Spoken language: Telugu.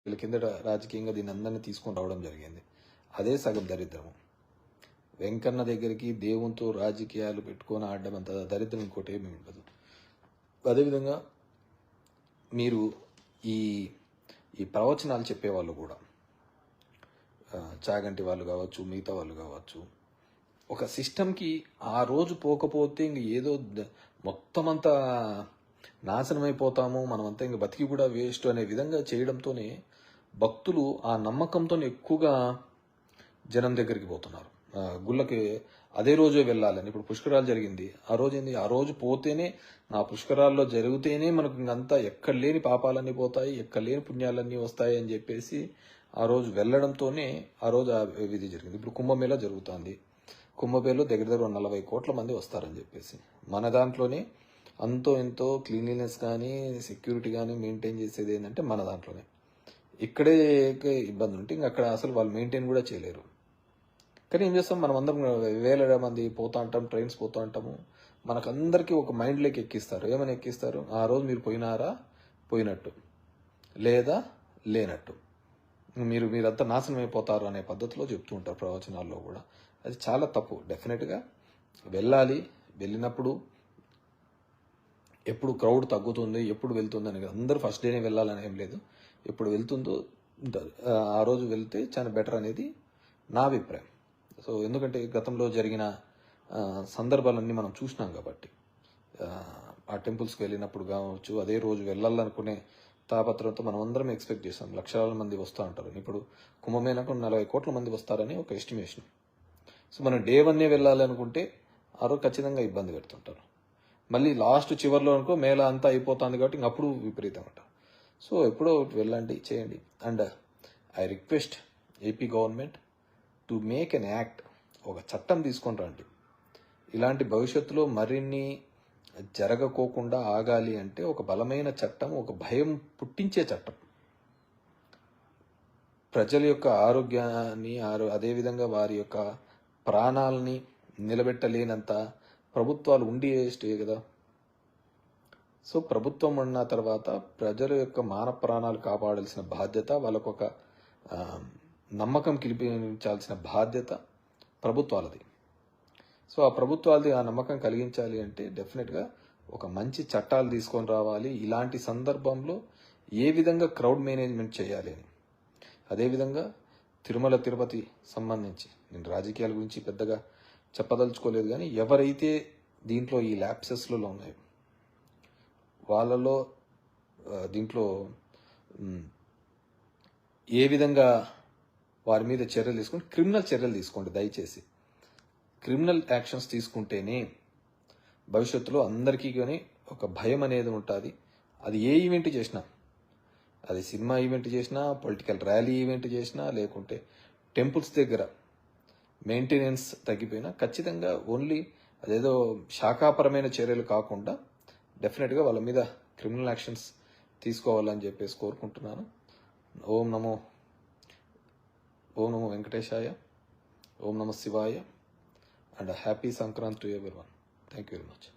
వీళ్ళ కిందట రాజకీయంగా దీన్ని అందరినీ తీసుకొని రావడం జరిగింది. అదే సగం దరిద్రము. వెంకన్న దగ్గరికి దేవునితో రాజకీయాలు పెట్టుకొని ఆడడం అంత దరిద్రం ఇంకోటి ఏమీ ఉండదు. అదేవిధంగా మీరు ఈ ఈ ప్రవచనాలు చెప్పేవాళ్ళు కూడా చాగంటి వాళ్ళు కావచ్చు, మిగతా వాళ్ళు కావచ్చు, ఒక సిస్టమ్కి ఆ రోజు పోకపోతే ఇంక ఏదో మొత్తం అంతా నాశనం అయిపోతాము, మనమంతా ఇంక బతికి కూడా వేస్ట్ అనే విధంగా చేయడంతోనే భక్తులు ఆ నమ్మకంతో ఎక్కువగా జనం దగ్గరికి పోతున్నారు. గుళ్ళకి అదే రోజే వెళ్ళాలని. ఇప్పుడు పుష్కరాలు జరిగింది, ఆ రోజు ఏంది, ఆ రోజు పోతేనే, ఆ పుష్కరాల్లో జరిగితేనే మనకు ఇంకంతా ఎక్కడ లేని పాపాలన్నీ పోతాయి, ఎక్కడ లేని పుణ్యాలన్నీ వస్తాయి అని చెప్పేసి ఆ రోజు వెళ్ళడంతోనే ఆ రోజు ఆ విధి జరిగింది. ఇప్పుడు కుంభమేళా జరుగుతుంది. కుంభమేళలో దగ్గర దగ్గర 40 కోట్ల మంది వస్తారని చెప్పేసి మన దాంట్లోనే అంతో ఎంతో క్లీన్లీనెస్ కానీ సెక్యూరిటీ కానీ మెయింటైన్ చేసేది ఏంటంటే మన దాంట్లోనే. ఇక్కడే ఇబ్బంది ఉంటే ఇంక అక్కడ అసలు వాళ్ళు మెయింటైన్ కూడా చేయలేరు. కానీ ఏం చేస్తాం, మనం అందరం వేల మంది పోతా అంటాం, ట్రైన్స్ పోతూ అంటాము. మనకందరికీ ఒక మైండ్లోకి ఎక్కిస్తారు. ఏమని ఎక్కిస్తారు, ఆ రోజు మీరు పోయినారా పోయినట్టు, లేదా లేనట్టు, మీరంతా నాశనం అయిపోతారు అనే పద్ధతిలో చెప్తూ ఉంటారు ప్రవచనాల్లో కూడా. అది చాలా తప్పు. డెఫినెట్గా వెళ్ళాలి. వెళ్ళినప్పుడు ఎప్పుడు క్రౌడ్ తగ్గుతుంది, ఎప్పుడు వెళ్తుంది అని అందరూ ఫస్ట్ డేనే వెళ్ళాలని ఏం లేదు. ఎప్పుడు వెళ్తుందో ఆ రోజు వెళ్తే చాలా బెటర్ అనేది నా అభిప్రాయం. సో ఎందుకంటే గతంలో జరిగిన సందర్భాలన్నీ మనం చూసినాం కాబట్టి, ఆ టెంపుల్స్కి వెళ్ళినప్పుడు కావచ్చు, అదే రోజు వెళ్ళాలనుకునే తాపత్రంతో మనం అందరం ఎక్స్పెక్ట్ చేస్తాం లక్షల మంది వస్తూ ఉంటారు. ఇప్పుడు కుంభమేళకు 40 కోట్ల మంది వస్తారని ఒక ఎస్టిమేషన్. సో మనం డే 1 వెళ్ళాలనుకుంటే ఆ రోజు ఖచ్చితంగా ఇబ్బంది పెడుతుంటారు. మళ్ళీ లాస్ట్ చివరిలో అనుకో మేళ అంతా అయిపోతుంది కాబట్టి ఇంకప్పుడు విపరీతం అంటారు. సో ఎప్పుడో వెళ్ళండి, చేయండి. And I request AP government to make an act. ఒక చట్టం తీసుకొని రండి. ఇలాంటి భవిష్యత్తులో మరిన్ని జరగకోకుండా ఆగాలి అంటే ఒక బలమైన చట్టం, ఒక భయం పుట్టించే చట్టం. ప్రజల యొక్క ఆరోగ్యాన్ని, అదేవిధంగా వారి యొక్క ప్రాణాలని నిలబెట్టలేనంత ప్రభుత్వాలు ఉండి స్టే కదా. సో ప్రభుత్వం ఉన్న తర్వాత ప్రజల యొక్క మానవ ప్రాణాలు కాపాడాల్సిన బాధ్యత, వాళ్ళకు ఒక నమ్మకం కల్పించాల్సిన బాధ్యత ప్రభుత్వాలది. సో ఆ ప్రభుత్వాలది ఆ నమ్మకం కలిగించాలి అంటే డెఫినెట్గా ఒక మంచి చట్టాలు తీసుకొని రావాలి. ఇలాంటి సందర్భంలో ఏ విధంగా క్రౌడ్ మేనేజ్మెంట్ చేయాలి అని. అదేవిధంగా తిరుమల తిరుపతి సంబంధించి నేను రాజకీయాల గురించి పెద్దగా చెప్పదలుచుకోలేదు, కానీ ఎవరైతే దీంట్లో ఈ ల్యాప్సెస్లలో ఉన్నాయో వాళ్ళలో దీంట్లో ఏ విధంగా వారి మీద చర్యలు తీసుకోండి, క్రిమినల్ చర్యలు తీసుకోండి. దయచేసి క్రిమినల్ యాక్షన్స్ తీసుకుంటేనే భవిష్యత్తులో అందరికీ కానీ ఒక భయం అనేది ఉంటుంది. అది ఏ ఈవెంట్ చేసినా, అది సినిమా ఈవెంట్ చేసినా, పొలిటికల్ ర్యాలీ ఈవెంట్ చేసినా, లేకుంటే టెంపుల్స్ దగ్గర మెయింటెనెన్స్ తగ్గిపోయినా ఖచ్చితంగా ఓన్లీ అదేదో శాఖాపరమైన చర్యలు కాకుండా డెఫినెట్గా వాళ్ళ మీద క్రిమినల్ యాక్షన్స్ తీసుకోవాలని చెప్పేసి కోరుకుంటున్నాను. ఓం నమో వెంకటేశాయ, ఓం నమో శివాయ, and happy Sankranti to everyone. Thank you very much.